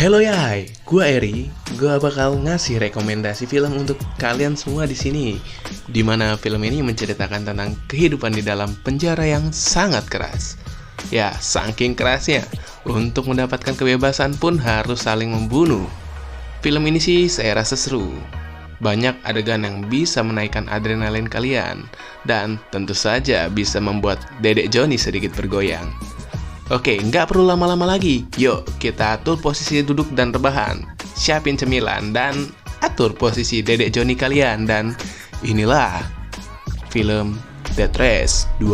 Hello Yai, gua Eri. Gua bakal ngasih rekomendasi film untuk kalian semua di sini. Dimana film ini menceritakan tentang kehidupan di dalam penjara yang sangat keras. Ya, saking kerasnya, untuk mendapatkan kebebasan pun harus saling membunuh. Film ini sih saya rasa seru. Banyak adegan yang bisa menaikkan adrenalin kalian, dan tentu saja bisa membuat Dedek Joni sedikit bergoyang. Oke, nggak perlu lama-lama lagi. Yuk, kita atur posisi duduk dan rebahan. Siapin cemilan dan atur posisi Dedek Joni kalian. Dan inilah film Death Race 2.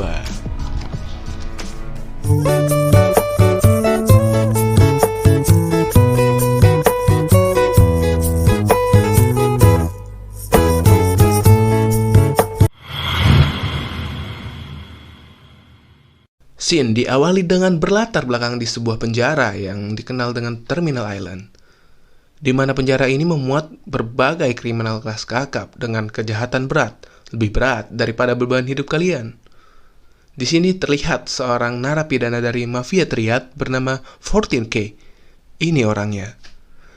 Scene diawali dengan berlatar belakang di sebuah penjara yang dikenal dengan Terminal Island, di mana penjara ini memuat berbagai kriminal kelas kakap dengan kejahatan berat, lebih berat daripada beban hidup kalian. Di sini terlihat seorang narapidana dari mafia triad bernama 14K. Ini orangnya,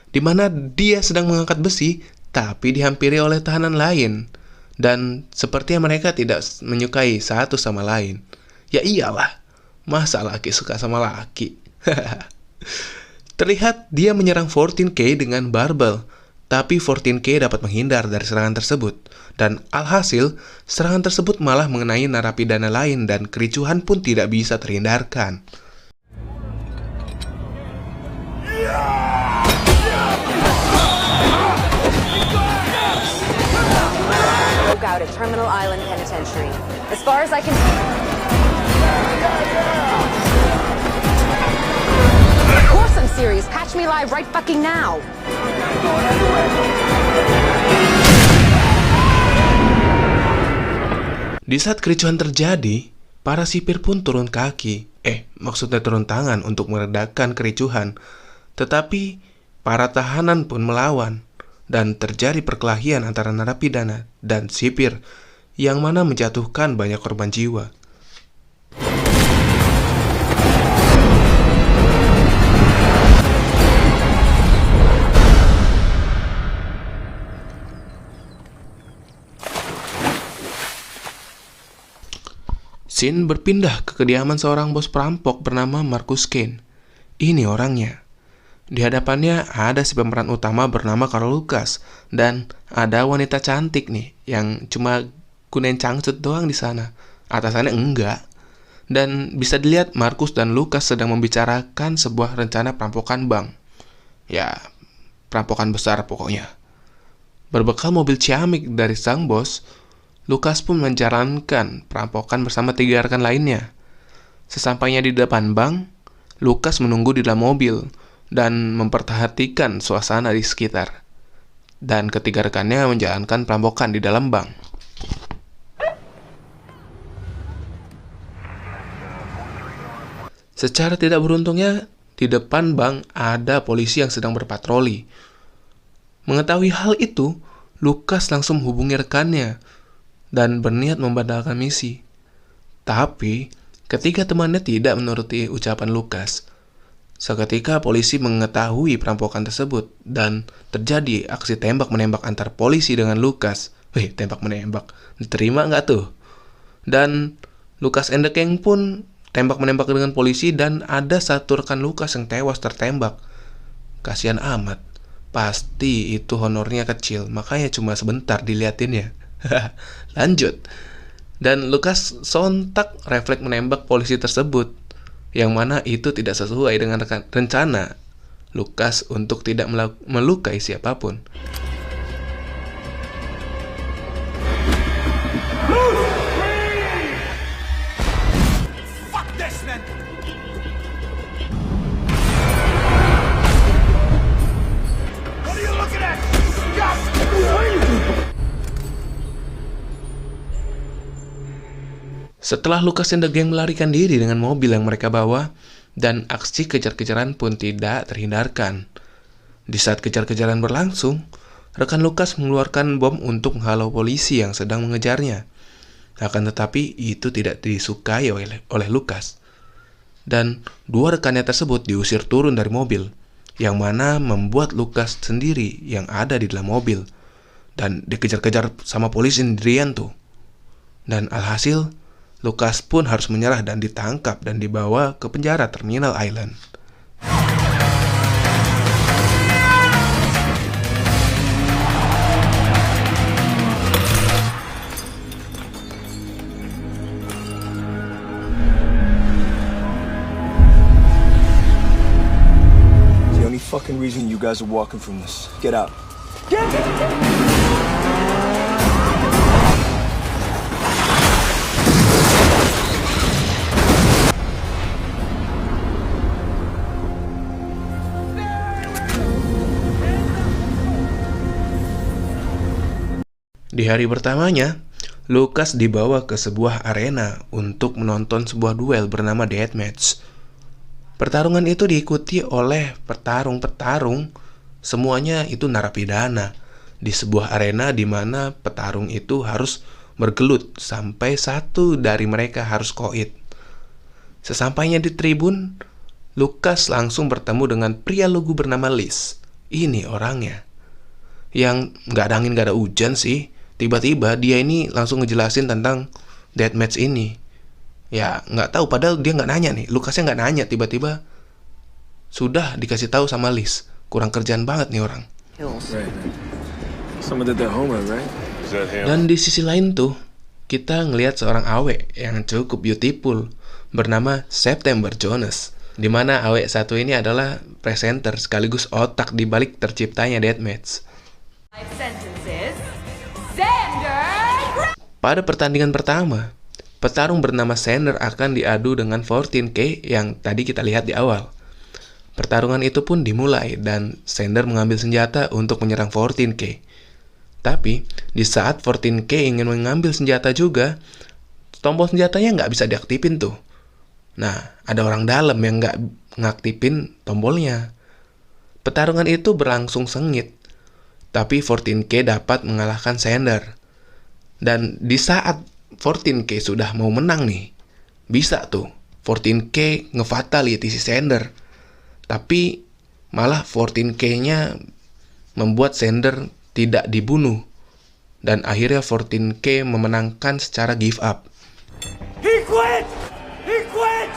di mana dia sedang mengangkat besi, tapi dihampiri oleh tahanan lain, dan sepertinya mereka tidak menyukai satu sama lain. Ya iyalah, masa laki suka sama laki? Terlihat dia menyerang 14K dengan barbel, tapi 14K dapat menghindar dari serangan tersebut. Dan alhasil, serangan tersebut malah mengenai narapidana lain dan kericuhan pun tidak bisa terhindarkan. Broke out at Terminal Island Penitentiary. As far as I can... Of course I'm serious. Catch me live right fucking now. Di saat kericuhan terjadi, para sipir pun turun kaki. Maksudnya turun tangan untuk meredakan kericuhan. Tetapi para tahanan pun melawan, dan terjadi perkelahian antara narapidana dan sipir, yang mana menjatuhkan banyak korban jiwa. Scene berpindah ke kediaman seorang bos perampok bernama Marcus Kane. Ini orangnya. Di hadapannya ada si pemeran utama bernama Carl Lucas, dan ada wanita cantik nih yang cuma kunen cangcut doang di sana. Atasannya enggak. Dan bisa dilihat Marcus dan Lucas sedang membicarakan sebuah rencana perampokan bank. Ya, perampokan besar pokoknya. Berbekal mobil ciamik dari sang bos, Lucas pun menjalankan perampokan bersama 3 rekan lainnya. Sesampainya di depan bank, Lucas menunggu di dalam mobil dan memperhatikan suasana di sekitar. Dan ketiga rekannya menjalankan perampokan di dalam bank. Secara tidak beruntungnya, di depan bank ada polisi yang sedang berpatroli. Mengetahui hal itu, Lucas langsung menghubungi rekannya dan berniat membatalkan misi. Tapi, ketika temannya tidak menuruti ucapan Lucas, seketika polisi mengetahui perampokan tersebut dan terjadi aksi tembak-menembak antar polisi dengan Lucas. Tembak-menembak, diterima nggak tuh? Dan Lucas and the Gang pun tembak-menembak dengan polisi dan ada satu rekan Lucas yang tewas tertembak. Kasihan amat, pasti itu honornya kecil, makanya cuma sebentar diliatinnya. Lanjut. Dan Lucas sontak refleks menembak polisi tersebut, yang mana itu tidak sesuai dengan rencana Lucas untuk tidak melukai siapapun. Setelah Lucas and the Gang melarikan diri dengan mobil yang mereka bawa, dan aksi kejar-kejaran pun tidak terhindarkan. Di saat kejar-kejaran berlangsung, rekan Lucas mengeluarkan bom untuk menghalau polisi yang sedang mengejarnya. Akan tetapi itu tidak disukai oleh Lucas. Dan 2 rekannya tersebut diusir turun dari mobil. yang mana membuat Lucas sendiri yang ada di dalam mobil dan dikejar-kejar sama polisi sendirian tuh. Dan alhasil Lucas pun harus menyerah dan ditangkap dan dibawa ke penjara Terminal Island. Fucking reason you guys are walking from this. Get out. Di hari pertamanya, Lucas dibawa ke sebuah arena untuk menonton sebuah duel bernama Deathmatch. Pertarungan itu diikuti oleh petarung-petarung, semuanya itu narapidana, di sebuah arena di mana petarung itu harus bergelut sampai satu dari mereka harus koit. Sesampainya di tribun, Lucas langsung bertemu dengan pria lugu bernama Liz. Ini orangnya, yang gak ada angin gak ada hujan sih. Tiba-tiba dia ini langsung ngejelasin tentang deathmatch ini. Ya nggak tahu, padahal dia nggak nanya nih, Lucasnya nggak nanya, tiba-tiba sudah dikasih tahu sama Liz. Kurang kerjaan banget nih orang. Dan di sisi lain tuh kita ngelihat seorang awek yang cukup beautiful bernama September Jonas, dimana awek satu ini adalah presenter sekaligus otak di balik terciptanya Deathmatch. Pada pertandingan pertama, petarung bernama Sander akan diadu dengan 14K yang tadi kita lihat di awal. Pertarungan itu pun dimulai dan Sander mengambil senjata untuk menyerang 14K. Tapi, di saat 14K ingin mengambil senjata juga, tombol senjatanya nggak bisa diaktifin tuh. Nah, ada orang dalam yang nggak ngaktifin tombolnya. Pertarungan itu berlangsung sengit, tapi 14K dapat mengalahkan Sander. Dan di saat 14K sudah mau menang nih, bisa tuh 14K ngefatality si Sander. Tapi malah 14K-nya membuat Sander tidak dibunuh. Dan akhirnya 14K memenangkan secara give up. He quit! He quit!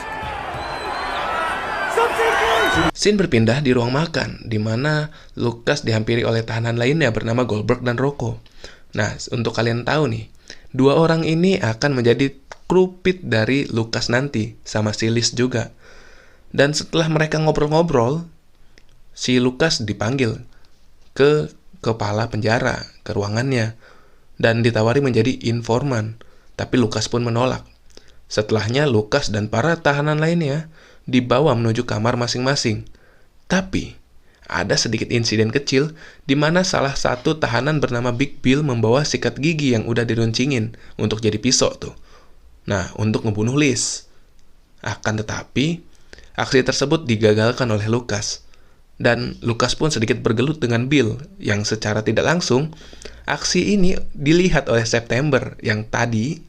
Scene berpindah di ruang makan, di mana Lucas dihampiri oleh tahanan lainnya bernama Goldberg dan Rocco. Nah, untuk kalian tahu nih, dua orang ini akan menjadi kru pit dari Lucas nanti, sama si Liz juga. Dan setelah mereka ngobrol-ngobrol, si Lucas dipanggil ke kepala penjara, ke ruangannya, dan ditawari menjadi informan. Tapi Lucas pun menolak. Setelahnya, Lucas dan para tahanan lainnya dibawa menuju kamar masing-masing. Tapi, ada sedikit insiden kecil di mana salah satu tahanan bernama Big Bill membawa sikat gigi yang udah diruncingin untuk jadi pisau tuh. Nah, untuk ngebunuh Liz. Akan tetapi, aksi tersebut digagalkan oleh Lucas. Dan Lucas pun sedikit bergelut dengan Bill, yang secara tidak langsung, aksi ini dilihat oleh September yang tadi,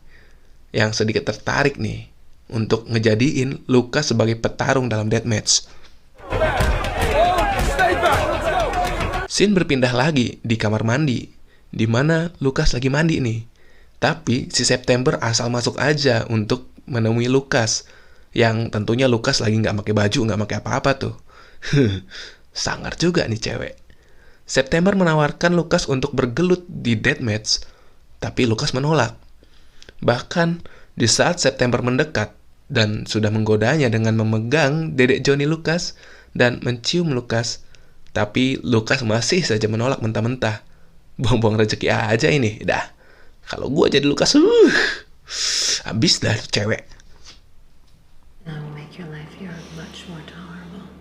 yang sedikit tertarik nih, untuk ngejadiin Lucas sebagai petarung dalam deathmatch. Scene berpindah lagi di kamar mandi, di mana Lucas lagi mandi nih. Tapi si September asal masuk aja untuk menemui Lucas, yang tentunya Lucas lagi nggak pakai baju, nggak pakai apa-apa tuh. Sangar juga nih cewek. September menawarkan Lucas untuk bergelut di deathmatch, tapi Lucas menolak. Bahkan di saat September mendekat dan sudah menggodanya dengan memegang dedek Johnny Lucas dan mencium Lucas, tapi Lucas masih saja menolak mentah-mentah. Buang-buang rezeki aja ini. Dah, kalau gue jadi Lucas, habis dah cewek. Now make your life here much more tolerable.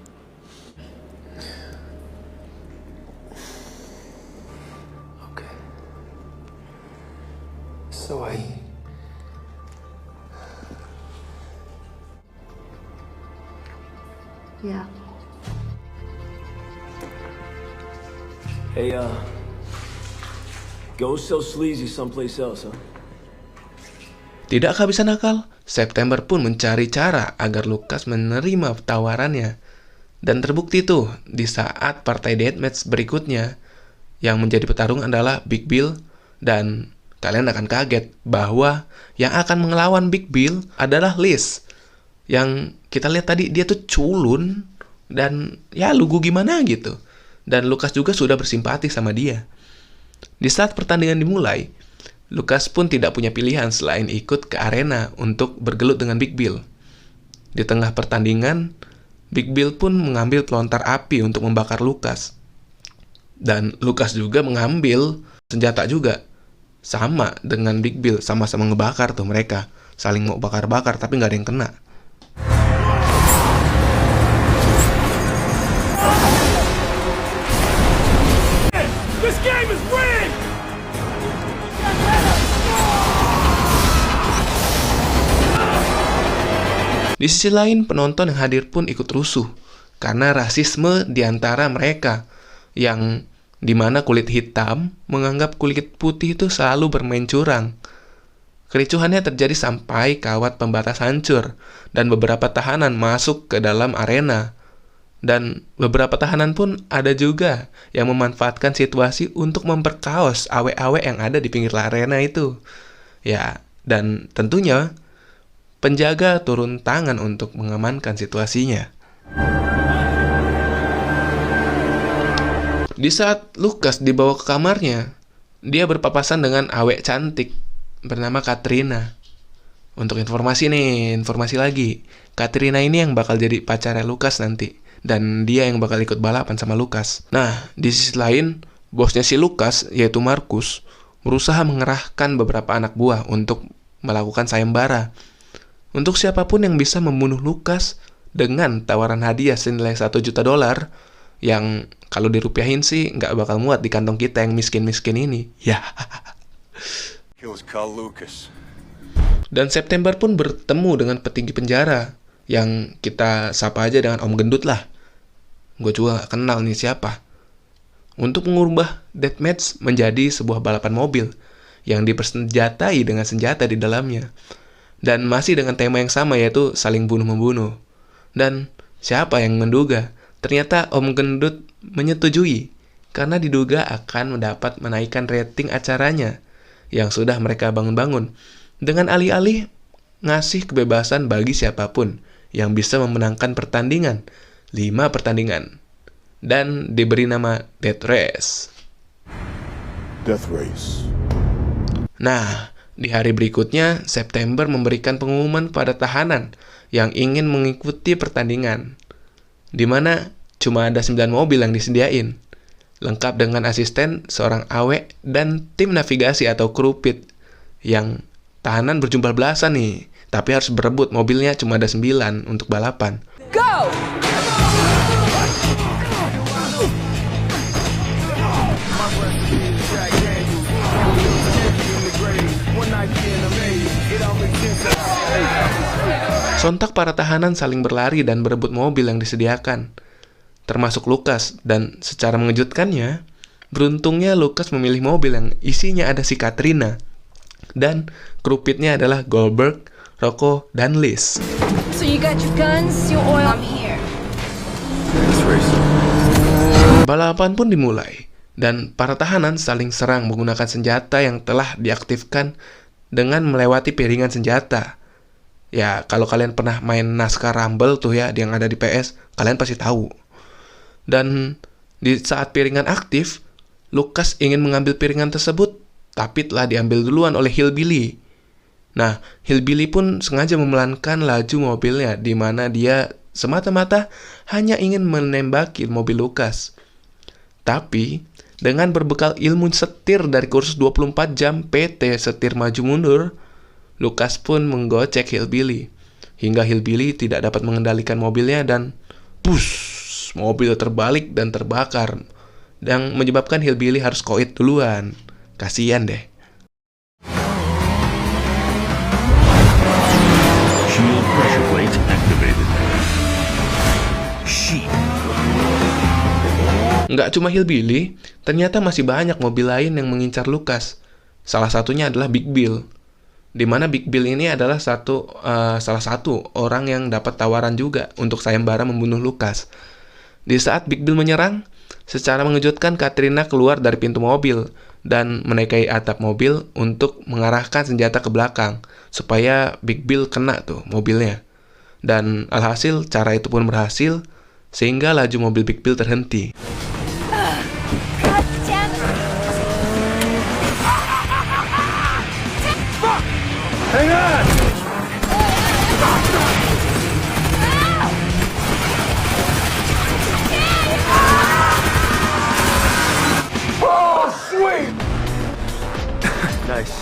Okay. So Yeah. Hey, go sell sleazy someplace else, huh? Tidak kehabisan akal, September pun mencari cara agar Lucas menerima tawarannya. Dan terbukti tuh di saat partai deathmatch berikutnya yang menjadi petarung adalah Big Bill, dan kalian akan kaget bahwa yang akan melawan Big Bill adalah Liz. Yang kita lihat tadi dia tuh culun dan ya lugu gimana gitu. Dan Lucas juga sudah bersimpati sama dia. Di saat pertandingan dimulai, Lucas pun tidak punya pilihan selain ikut ke arena untuk bergelut dengan Big Bill. Di tengah pertandingan, Big Bill pun mengambil pelontar api untuk membakar Lucas. Dan Lucas juga mengambil senjata juga. Sama dengan Big Bill, sama-sama ngebakar tuh mereka. Saling mau bakar-bakar tapi nggak ada yang kena. This game is rigged! Di sisi lain, penonton yang hadir pun ikut rusuh karena rasisme di antara mereka, yang dimana kulit hitam menganggap kulit putih itu selalu bermain curang. Kericuhannya terjadi sampai kawat pembatas hancur dan beberapa tahanan masuk ke dalam arena. Dan beberapa tahanan pun ada juga yang memanfaatkan situasi untuk memperkaos awe-awe yang ada di pinggir arena itu. Ya, dan tentunya penjaga turun tangan untuk mengamankan situasinya. Di saat Lucas dibawa ke kamarnya, dia berpapasan dengan awek cantik bernama Katrina. Untuk informasi lagi. Katrina ini yang bakal jadi pacarnya Lucas nanti. Dan dia yang bakal ikut balapan sama Lucas. Nah, di sisi lain, bosnya si Lucas, yaitu Marcus, berusaha mengerahkan beberapa anak buah untuk melakukan sayembara. Untuk siapapun yang bisa membunuh Lucas dengan tawaran hadiah senilai $1 juta, yang kalau dirupiahin sih nggak bakal muat di kantong kita yang miskin-miskin ini. Ya. Kills Carl Lucas. Dan September pun bertemu dengan petinggi penjara, yang kita sapa aja dengan Om Gendut lah. Gue juga gak kenal nih siapa. Untuk mengubah deathmatch menjadi sebuah balapan mobil yang dipersenjatai dengan senjata di dalamnya. Dan masih dengan tema yang sama, yaitu saling bunuh-membunuh. Dan siapa yang menduga? Ternyata Om Gendut menyetujui, karena diduga akan mendapat menaikkan rating acaranya yang sudah mereka bangun-bangun, dengan alih-alih ngasih kebebasan bagi siapapun yang bisa memenangkan pertandingan, 5 pertandingan, dan diberi nama Death Race. Death Race. Nah, di hari berikutnya, September memberikan pengumuman pada tahanan yang ingin mengikuti pertandingan, di mana cuma ada 9 mobil yang disediain, lengkap dengan asisten, seorang awek, dan tim navigasi atau kru pit, yang tahanan berjumlah belasan nih, tapi harus berebut, mobilnya cuma ada 9 untuk balapan. Go! Sontak para tahanan saling berlari dan berebut mobil yang disediakan, termasuk Lucas, dan secara mengejutkannya, beruntungnya Lucas memilih mobil yang isinya ada si Katrina, dan kru pitnya adalah Goldberg, Rocco, dan Liz. So you got your guns, your oil. I'm here. Death Race. Balapan pun dimulai, dan para tahanan saling serang menggunakan senjata yang telah diaktifkan dengan melewati piringan senjata. Ya, kalau kalian pernah main NASCAR Rumble tuh ya, yang ada di PS, kalian pasti tahu. Dan di saat piringan aktif, Lucas ingin mengambil piringan tersebut, tapi telah diambil duluan oleh Hillbilly. Nah, Hillbilly pun sengaja memelankan laju mobilnya, di mana dia semata-mata hanya ingin menembaki mobil Lucas. Tapi, dengan berbekal ilmu setir dari kursus 24 jam PT setir maju mundur, Lucas pun menggocek Hillbilly, hingga Hillbilly tidak dapat mengendalikan mobilnya dan push, mobil terbalik dan terbakar, yang menyebabkan Hillbilly harus koit duluan. Kasian deh. Shield pressure plate activated. Sheep. Nggak cuma Hillbilly, ternyata masih banyak mobil lain yang mengincar Lucas. Salah satunya adalah Big Bill, di mana Big Bill ini adalah salah satu orang yang dapat tawaran juga untuk sayembara membunuh Lucas. Di saat Big Bill menyerang, secara mengejutkan Katrina keluar dari pintu mobil dan menaiki atap mobil untuk mengarahkan senjata ke belakang supaya Big Bill kena tuh mobilnya. Dan alhasil cara itu pun berhasil sehingga laju mobil Big Bill terhenti. Nice.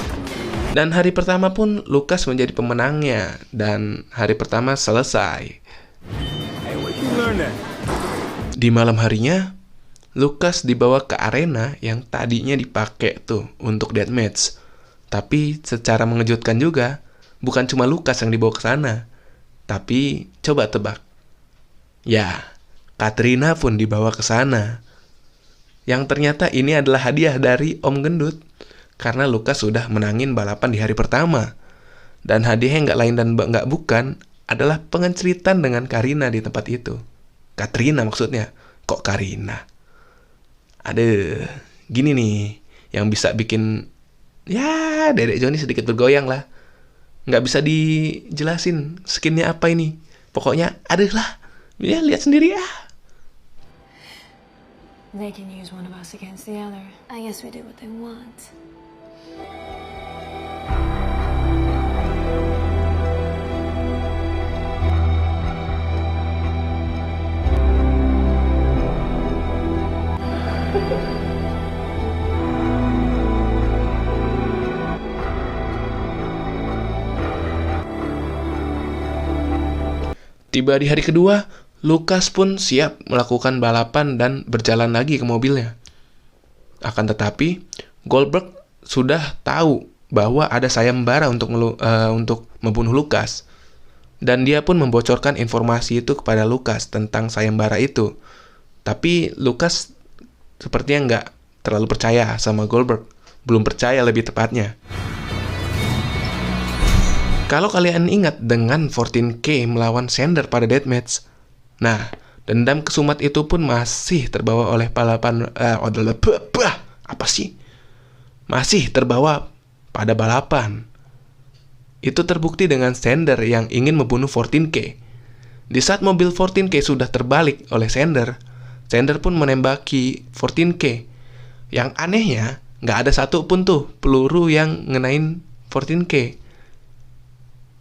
Dan hari pertama pun Lucas menjadi pemenangnya dan hari pertama selesai. Hey, where'd you learn that? Di malam harinya, Lucas dibawa ke arena yang tadinya dipakai tuh untuk deathmatch. Tapi secara mengejutkan juga, bukan cuma Lucas yang dibawa ke sana. Tapi coba tebak. Ya, Katrina pun dibawa ke sana. Yang ternyata ini adalah hadiah dari Om Gendut karena Lucas sudah menangin balapan di hari pertama. Dan hadiahnya nggak lain dan nggak bukan adalah pengenceritan dengan Karina di tempat itu. Katrina maksudnya. Kok Karina? Aduh, gini nih yang bisa bikin ya Dedek Joni sedikit bergoyang lah. Nggak bisa dijelasin skinnya apa ini. Pokoknya aduh lah. Ya lihat sendiri ya. They can use one of us against the other. I guess we do what they want. Tiba di hari kedua, Lucas pun siap melakukan balapan dan berjalan lagi ke mobilnya. Akan tetapi, Goldberg sudah tahu bahwa ada sayembara untuk membunuh Lucas. Dan dia pun membocorkan informasi itu kepada Lucas tentang sayembara itu. Tapi Lucas sepertinya nggak terlalu percaya sama Goldberg. Belum percaya lebih tepatnya. Kalau kalian ingat dengan 14K melawan Sander pada deathmatch, nah, dendam kesumat itu pun masih terbawa oleh masih terbawa pada balapan. Itu terbukti dengan Sander yang ingin membunuh 14K. Di saat mobil 14K sudah terbalik oleh Sander, Sander pun menembaki 14K. Yang anehnya, nggak ada satu pun tuh peluru yang ngenain 14K.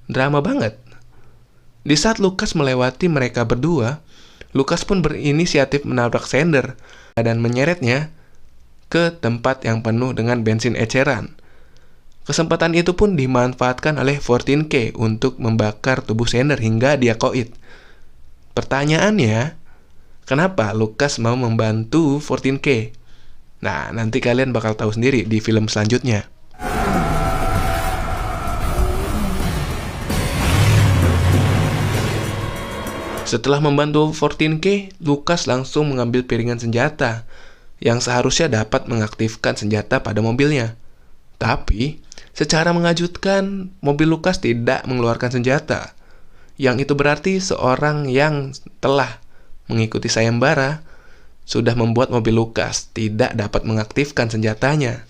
Drama banget. Di saat Lucas melewati mereka berdua, Lucas pun berinisiatif menabrak Sander dan menyeretnya ke tempat yang penuh dengan bensin eceran. Kesempatan itu pun dimanfaatkan oleh 14K untuk membakar tubuh Sander hingga dia koit. Pertanyaannya, kenapa Lucas mau membantu 14K? Nah, nanti kalian bakal tahu sendiri di film selanjutnya. Setelah membantu 14K, Lucas langsung mengambil piringan senjata yang seharusnya dapat mengaktifkan senjata pada mobilnya. Tapi, secara mengejutkan, mobil Lucas tidak mengeluarkan senjata. Yang itu berarti seorang yang telah mengikuti sayembara sudah membuat mobil Lucas tidak dapat mengaktifkan senjatanya.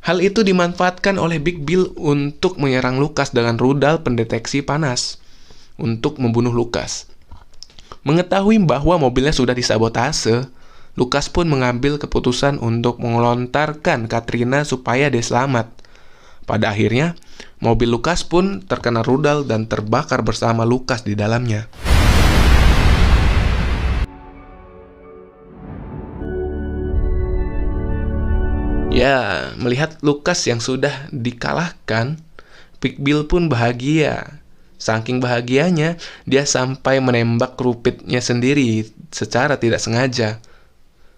Hal itu dimanfaatkan oleh Big Bill untuk menyerang Lucas dengan rudal pendeteksi panas untuk membunuh Lucas. Mengetahui bahwa mobilnya sudah disabotase, Lucas pun mengambil keputusan untuk melontarkan Katrina supaya dia selamat. Pada akhirnya, mobil Lucas pun terkena rudal dan terbakar bersama Lucas di dalamnya. Ya, melihat Lucas yang sudah dikalahkan, Big Bill pun bahagia. Saking bahagianya, dia sampai menembak rupitnya sendiri secara tidak sengaja.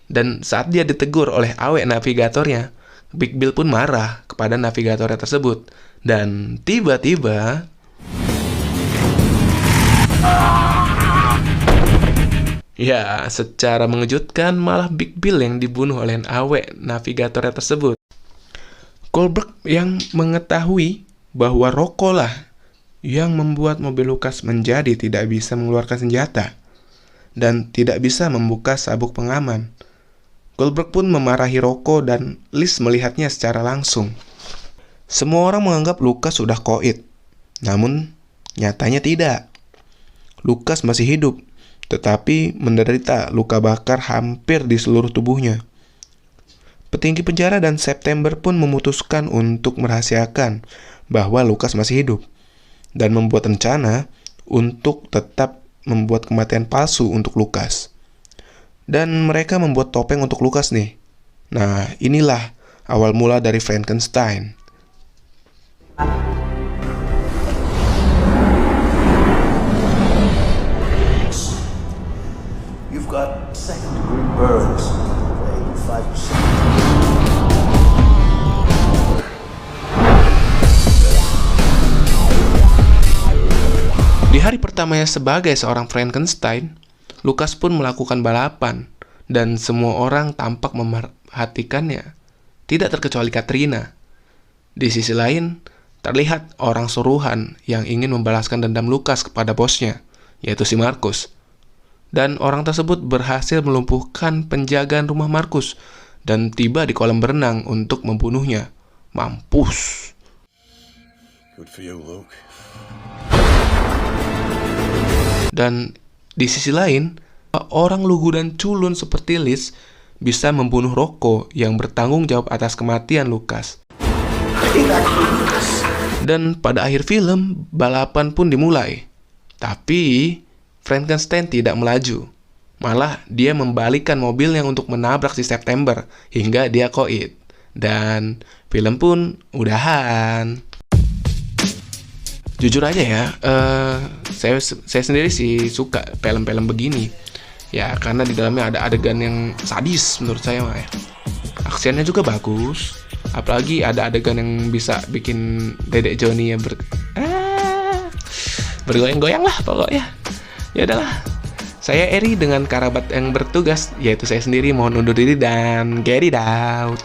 Dan saat dia ditegur oleh awek navigatornya, Big Bill pun marah kepada navigatornya tersebut. Dan tiba-tiba, ya, secara mengejutkan malah Big Bill yang dibunuh oleh awek navigatornya tersebut. Goldberg yang mengetahui bahwa Rocco lah yang membuat mobil Lucas menjadi tidak bisa mengeluarkan senjata. dan tidak bisa membuka sabuk pengaman. Goldberg pun memarahi Rocco dan Liz melihatnya secara langsung. Semua orang menganggap Lucas sudah koit, namun nyatanya tidak. Lucas masih hidup, tetapi menderita luka bakar hampir di seluruh tubuhnya. Petinggi penjara dan September pun memutuskan untuk merahasiakan bahwa Lucas masih hidup dan membuat rencana untuk tetap membuat kematian palsu untuk Lucas. Dan mereka membuat topeng untuk Lucas nih. Nah, inilah awal mula dari Frankenstein. You've got second-degree burns, 85%. Di hari pertamanya sebagai seorang Frankenstein, Lucas pun melakukan balapan, dan semua orang tampak memperhatikannya, tidak terkecuali Katrina. Di sisi lain, terlihat orang suruhan yang ingin membalaskan dendam Lucas kepada bosnya, yaitu si Marcus. Dan orang tersebut berhasil melumpuhkan penjagaan rumah Marcus dan tiba di kolam berenang untuk membunuhnya. Mampus. Good for you, Luke. Dan di sisi lain, orang lugu dan culun seperti Liz bisa membunuh Rocco yang bertanggung jawab atas kematian Lucas. Dan pada akhir film, balapan pun dimulai. Tapi Frankenstein tidak melaju. Malah dia membalikkan mobilnya untuk menabrak si September hingga dia koit. Dan film pun udahan. Jujur aja ya, saya sendiri sih suka film-film begini. Ya, karena di dalamnya ada adegan yang sadis menurut saya mah ya. Aksinya juga bagus. Apalagi ada adegan yang bisa bikin Dedek Johnny ya bergoyang-goyang lah pokoknya. Ya udahlah. Saya Eri dengan kerabat yang bertugas, yaitu saya sendiri mohon undur diri dan get it out.